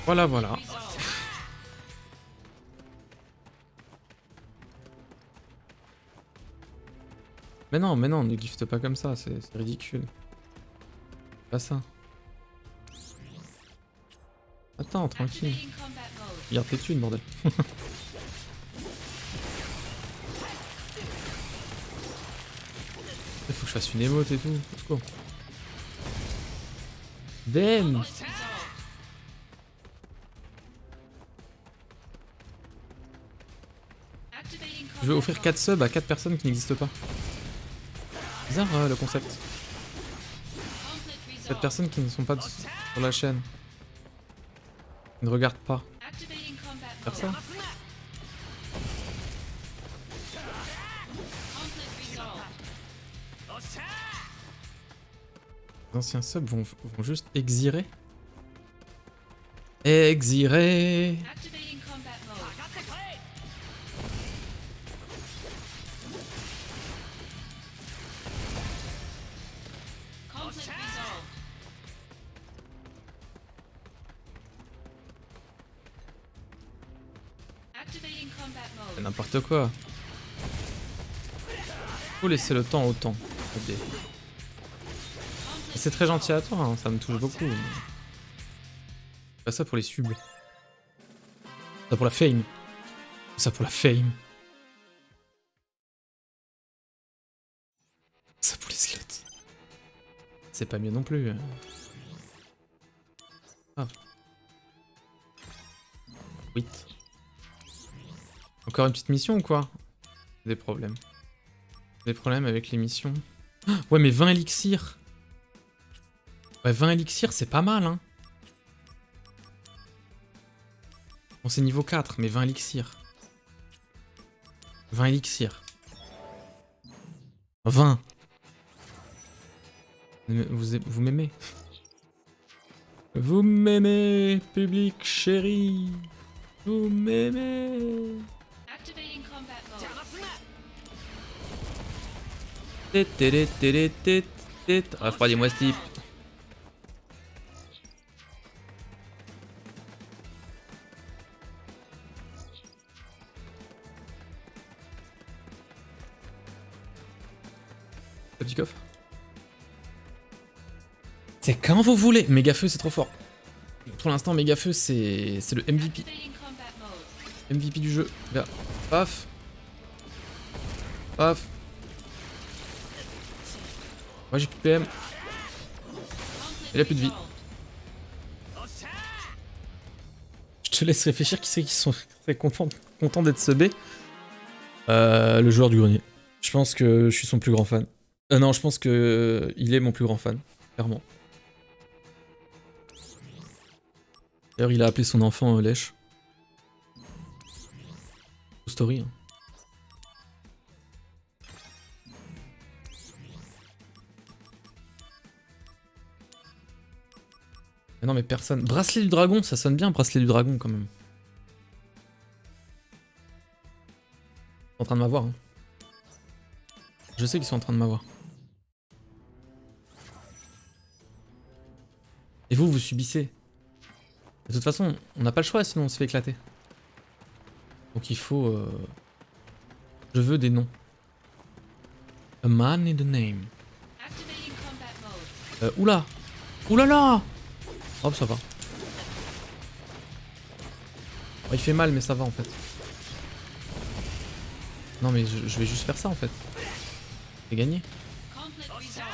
Voilà, voilà. Mais non, ne gifte pas comme ça, c'est ridicule. Pas ça. Attends, tranquille. Activating combat mode. Regarde tes thunes, bordel. Il faut que je fasse une émote et tout. Let's go. Damn. Conflict resolved. Activating Je vais combat offrir 4 subs à 4 personnes qui n'existent pas. Bizarre le concept. Conflict 4 resolved. personnes qui ne sont pas sur la chaîne. Qui ne regardent pas. Activating combat Faire mode. ça. Conflict resolved. Les anciens subs vont juste exirer. Exirer. Activating combat mode. Conflict C'est mode. n'importe quoi. Faut laisser le temps au temps. Ok. C'est très gentil à toi, hein, ça me touche beaucoup. Pas ça pour les subs. Ça pour la fame. Ça pour la fame. Ça pour les slots. C'est pas mieux non plus. Ah. 8. Encore une petite mission ou quoi? Des problèmes. Des problèmes avec les missions. Ouais, mais 20 élixirs. Ouais, 20 élixirs, c'est pas mal, hein. Bon, c'est niveau 4, mais 20 élixirs. 20 élixirs. 20. Vous m'aimez. Vous m'aimez, public chéri. Vous m'aimez. Activating combat mode. Refroidis-moi ce type. Petit coffre. C'est quand vous voulez. Mégafeu, c'est trop fort. Pour l'instant, Mégafeu, c'est le MVP. Activating combat mode. MVP du jeu. Regarde. Paf. Paf. Moi j'ai plus de PM. Il a plus de vie. Je te laisse réfléchir. Qui c'est qui sont très contents d'être subé? Le joueur du grenier. Je pense que je suis son plus grand fan. Non, je pense que il est mon plus grand fan. Clairement. D'ailleurs, il a appelé son enfant Lèche. Story. Hein. Mais non mais personne. Bracelet du dragon, ça sonne bien, bracelet du dragon quand même. Ils sont en train de m'avoir. Hein. Je sais qu'ils sont en train de m'avoir. Et vous subissez. De toute façon, on n'a pas le choix sinon on se fait éclater. Donc il faut... Je veux des noms. A man in the name. Activating combat mode. Oula. Oulala. Hop, ça va. Oh, il fait mal, mais ça va en fait. Non, mais je vais juste faire ça en fait. C'est gagné. Conflict resolved.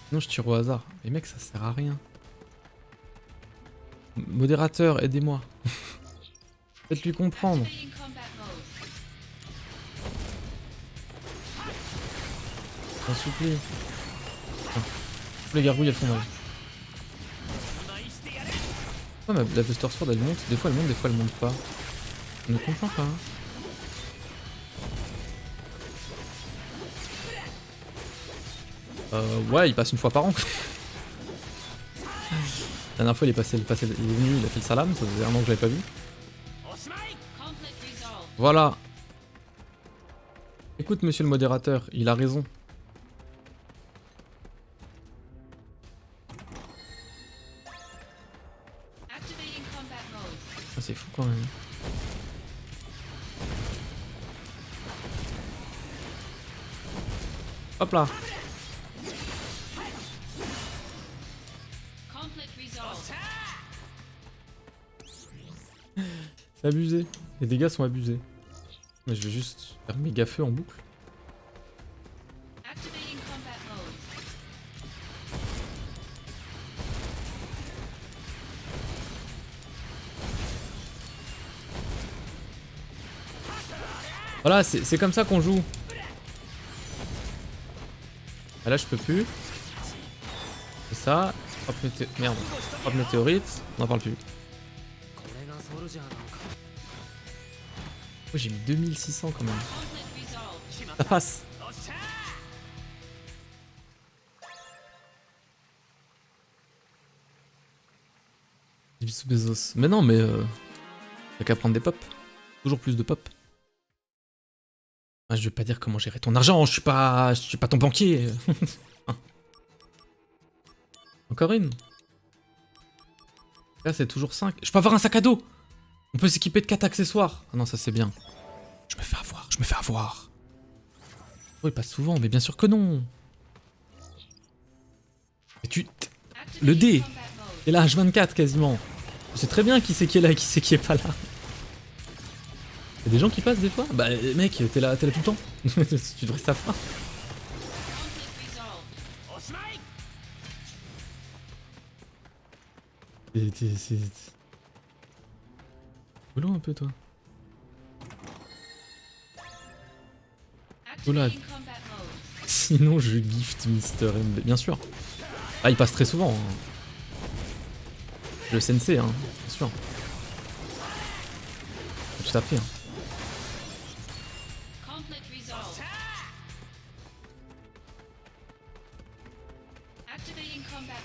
Sinon, je tire au hasard. Mais mec, ça sert à rien. Modérateur, aidez-moi. Faites-lui comprendre. Activating combat mode. S'en supplie. Ah. Les gargouilles, elles font mal. Pourquoi la Buster Sword elle monte? Des fois elle monte, des fois elle monte pas. Je ne comprends pas. Ouais, il passe une fois par an. La dernière fois il est venu, il a fait le salam, ça faisait un an que je l'avais pas vu. Conflict resolved. Voilà. Écoute monsieur le modérateur, il a raison. Activating combat mode. Ah, c'est fou quand même. Hop là. Conflict resolved. C'est abusé. Les dégâts sont abusés. Mais je vais juste faire méga feu en boucle. Activating combat mode. Voilà, c'est comme ça qu'on joue. Ah, là je peux plus. C'est ça. Merde. Hop météorite. On en parle plus. Oh, j'ai mis 2600 quand même. Conflict resolved. Ça passe. Bisous Bezos. Mais non, mais t'as qu'à prendre des pop. Toujours plus de pop. Ah, je vais pas dire comment gérer ton argent. Je suis pas ton banquier. Encore une. Là, c'est toujours 5. Je peux avoir un sac à dos. On peut s'équiper de 4 accessoires. Ah non, ça c'est bien. Je me fais avoir, je me fais avoir. Oh, il passe souvent, mais bien sûr que non. Mais tu... Le dé. Combat mode. Et là, H24 quasiment. Je sais très bien qui c'est qui est là et qui c'est qui est pas là. Y'a des gens qui passent des fois. Bah mec, t'es là tout le temps. Tu devrais savoir. Conflict resolved. C'est... Boulot un peu toi. Oula. Activating combat mode. Sinon je gift Mr. MB. Bien sûr. Ah il passe très souvent. Hein. Le sensei hein, bien sûr. Tout à fait. Hein. Conflict resolved. Activating combat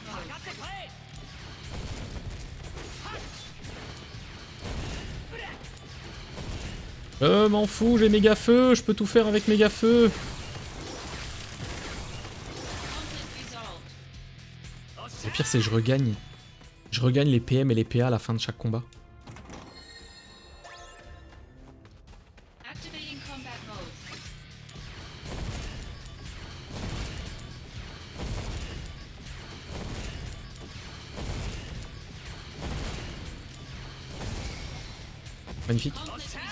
mode. M'en fous, j'ai méga feu, je peux tout faire avec méga feu. Conflict resolved. Le pire c'est que je regagne. Je regagne les PM et les PA à la fin de chaque combat. Activating combat mode. Magnifique, Conflict resolved.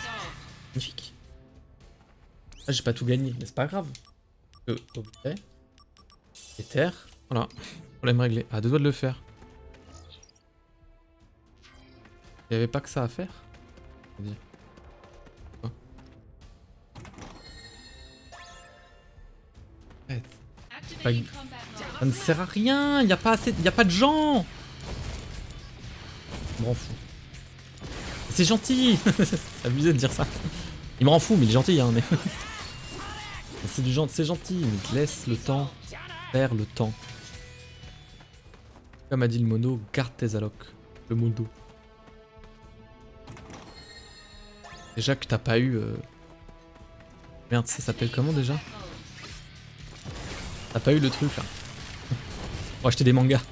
magnifique. Ah j'ai pas tout gagné, mais c'est pas grave. Objet. Ether. Voilà. Problème réglé. Ah, deux doigts de le faire. Il y avait pas que ça à faire. Vas-y. Quoi? Arrête. Activating combat mode. Ça ne sert à rien, y a pas assez, y a pas de gens. Je m'en fous. C'est gentil. C'est abusé de dire ça. Il me rend fou, mais il est gentil, hein. Mais... c'est du gentil, c'est gentil, mais laisse le temps faire le temps. Comme a dit le mono, garde tes allocs. Le mono. Déjà que t'as pas eu. Merde, ça s'appelle comment déjà? T'as pas eu le truc là. On va acheter des mangas.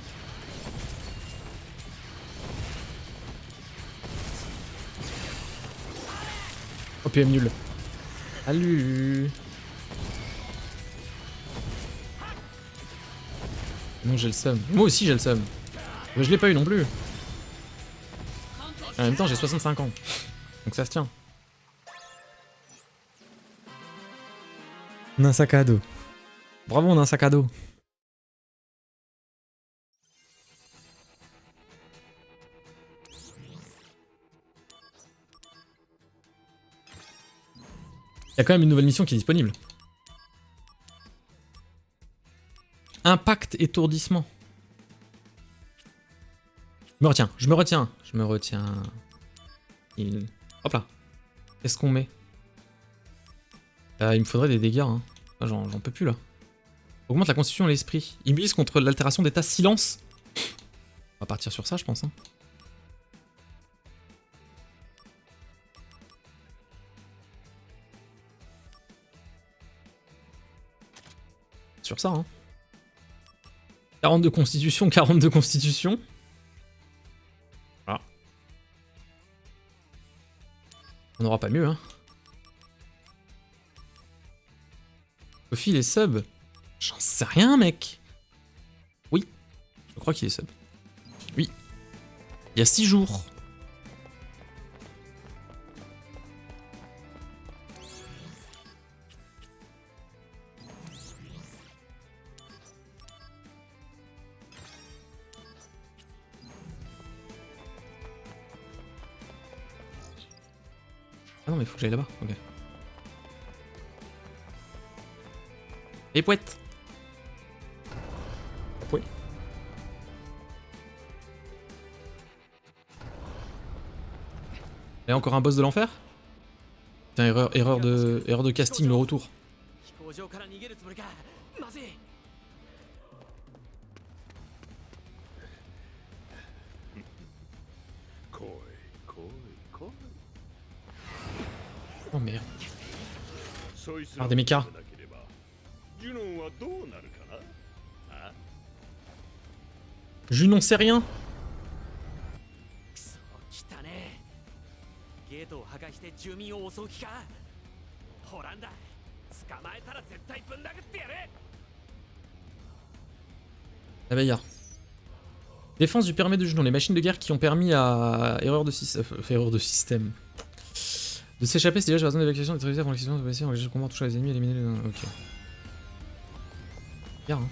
Oh PM nul. Salut. Non j'ai le seum. Moi aussi j'ai le seum. Mais je l'ai pas eu non plus. En même temps j'ai 65 ans. Donc ça se tient. On a un sac à dos. Bravo on a un sac à dos. Il y a quand même une nouvelle mission qui est disponible. Impact étourdissement. Je me retiens, je me retiens, je me retiens. Hop là. Qu'est-ce qu'on met? Il me faudrait des dégâts. Hein. J'en peux plus là. Augmente la constitution et l'esprit. Immunise contre l'altération d'état silence. On va partir sur ça, je pense. Hein. Sur ça, hein. 42 constitution, 42 constitution. Voilà. On n'aura pas mieux, hein. Kofi, il est sub. J'en sais rien, mec. Oui. Je crois qu'il est sub. Oui. Il y a 6 jours. Ah non mais faut que j'aille là-bas, ok. Les poètes. Oui. Et encore un boss de l'enfer? Putain, erreur de casting, le retour. 飛行場から逃げるつもりか。まずい。来い来い来い。 Oh merde. そいつ Ah, des mechas. なければジュノンはどうなるかな。あ Je n'en sais rien. くそ、来たね。ゲートを破壊して住民を襲う気か。ホランダ捕まえたら絶対ぶん殴ってやる。 La bagarre. Défense du périmètre de Junon. Les machines de guerre qui ont permis à erreur de système de s'échapper, c'est déjà la zone d'évacuation d'être réalisée avant l'exécution de passer, engager le combat, toucher les ennemis, éliminer les... Ok. Bien, hein.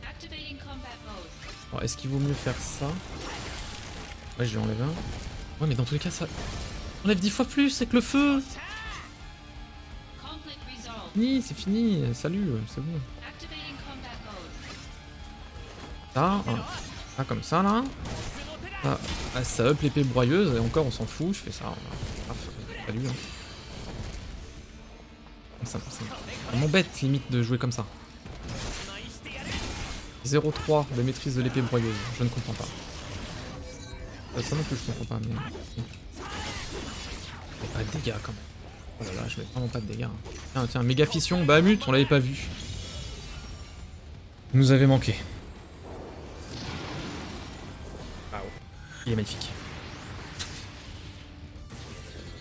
Activating combat mode. Alors, est-ce qu'il vaut mieux faire ça? Ouais, je vais enlever un. Ouais, mais dans tous les cas, ça enlève 10 fois plus avec le feu. Conflict resolved. Fini, c'est fini. Salut, c'est bon. Activating combat mode. Ça, ah, comme ça, là. Ah, ça up l'épée broyeuse, et encore, on s'en fout, je fais ça. Ah, salut, hein. Ça m'embête, limite, de jouer comme ça. 0,3 de maîtrise de l'épée broyeuse, je ne comprends pas. Ça non plus, je comprends pas, mais... Pas de dégâts, quand même. Oh là là, je mets vraiment pas de dégâts. Tiens, tiens, méga fission, Bahamut, on l'avait pas vu. Il nous avait manqué. Ah ouais. Il est magnifique.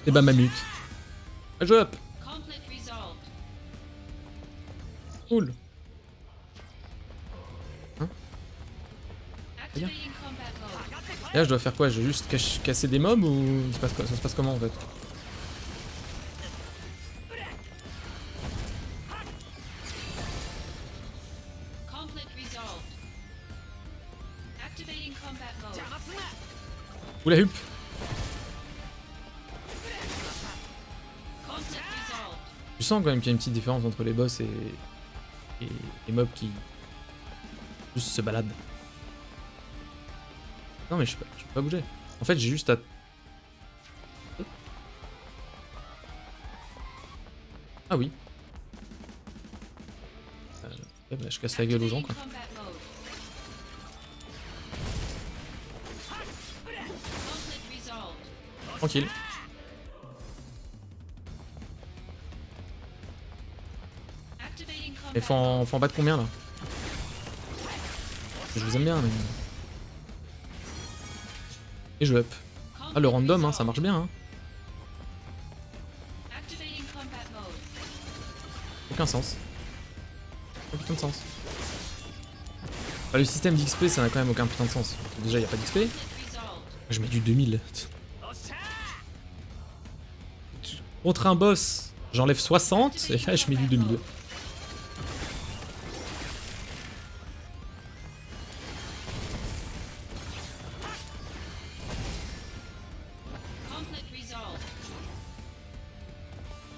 Et bah Mamut. Je up. Conflict resolved. Cool. Activating combat mode. Et là je dois faire quoi? Je dois juste casser des mobs ou ça se passe comment en fait? Conflict resolved. Activating combat mode. Ou la hup. Conflict resolved. Tu sens quand même qu'il y a une petite différence entre les boss et les mobs qui juste se baladent. Non mais je peux pas bouger. En fait j'ai juste à... Ah oui. Ouais, bah, je casse la gueule aux gens quoi. Combat mode. Conflict resolved. Tranquille. Activating combat Mais faut en battre combien là? Je vous aime bien mais... Et je up. Ah le random hein, ça marche bien hein. Activating combat mode. Aucun sens. Aucun putain de sens. Bah, le système d'XP ça n'a quand même aucun putain de sens. Déjà y a pas d'XP. Conflict resolved. Je mets du 2000. Contre un boss, j'enlève 60 et là je mets du 2000. Conflict resolved.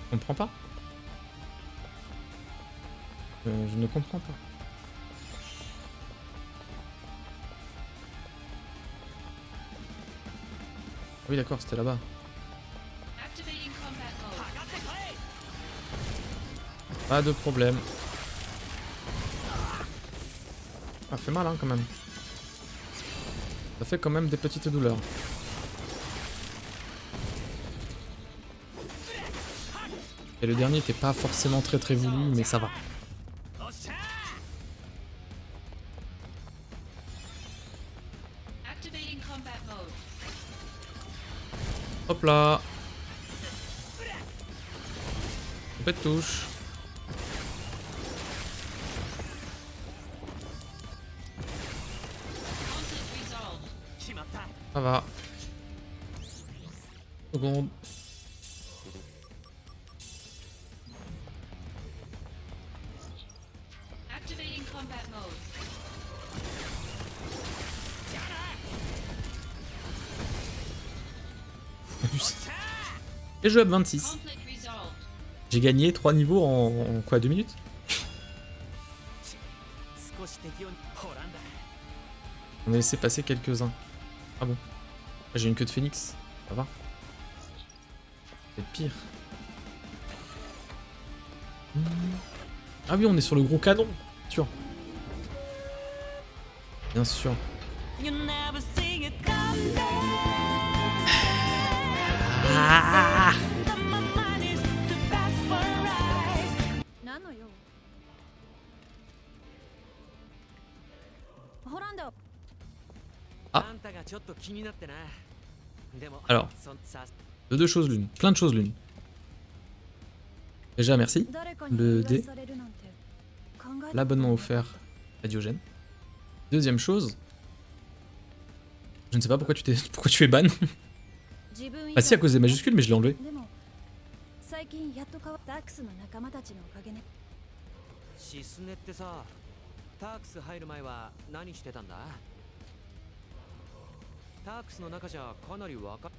Je comprends pas. Je ne comprends pas. Ah oui d'accord, c'était là-bas. Activating combat mode. Pas de problème. Ça fait mal hein quand même. Ça fait quand même des petites douleurs. Et le dernier était pas forcément très voulu, mais ça va. Activating combat mode. Hop là. Coupé de touche. Conflict resolved. 決まった。 Ça va. Seconde. Activating combat mode. Et je up 26. Conflict resolved. J'ai gagné 3 niveaux en quoi 2 minutes? 少し敵をホランダ On a laissé passer quelques-uns. Ah bon. J'ai une queue de phénix. Ça va. C'est pire. Ah oui, on est sur le gros canon. Bien sûr. Bien sûr. Ah なのよホランダあんたがちょっと気になってな。でも Alors, さ de deux choses l'une. Plein de choses l'une. Déjà, merci. 誰かに Le お祝い dé. されるなんて考えたこと L'abonnement offert à Diogène. Deuxième chose. Je ne sais pas pourquoi pourquoi tu es ban. 自分以 Ah si, à 外 cause des majuscules, mais je l'ai enlevé. でも最近やっと変わったダックスの仲間たちのおかげね。シスネってさタークス入る前は何してたんだタークスの中じゃかなり若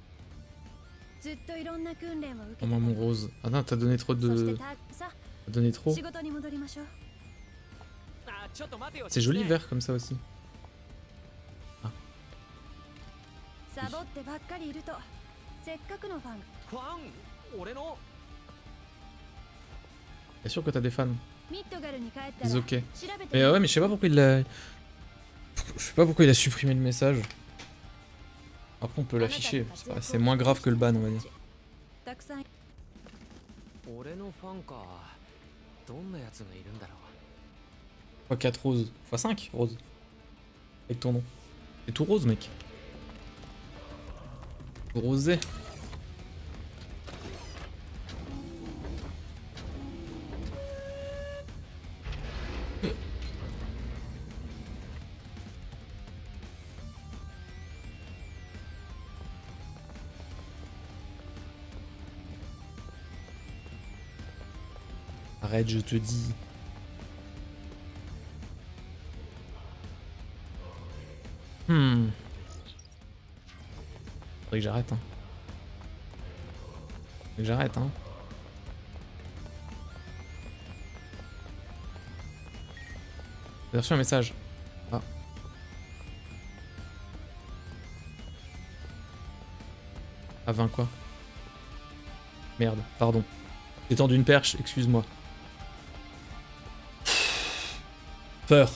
ずっといろんな訓練を受け Oh てた maman rose. Ah non, t'as donné trop そして de... タークさ T'as donné trop. 仕事に戻りましょう。あちょっと待てよ C'est joli vert comme ça aussi. サボってばっかりいるとせっかくのファンファン俺の Bien sûr que t'as des fans. ミッドガルに帰ったら C'est 調 ok. べて Mais ouais, mais je sais pas pourquoi il l'a... Je sais pas pourquoi il a supprimé le message. Après, on peut l'afficher. C'est moins grave que le ban, on va dire. たくさん俺のファンかどんなやつがいるんだろう x4 roses. x5 roses. Avec ton nom. C'est tout rose, mec. Rosé. Arrête, je te dis. Faudrait que j'arrête, hein. Faudrait que j'arrête, hein. J'ai reçu un message. Ah. À 20 quoi? Merde, pardon. J'ai tendu une perche, excuse-moi. Peur.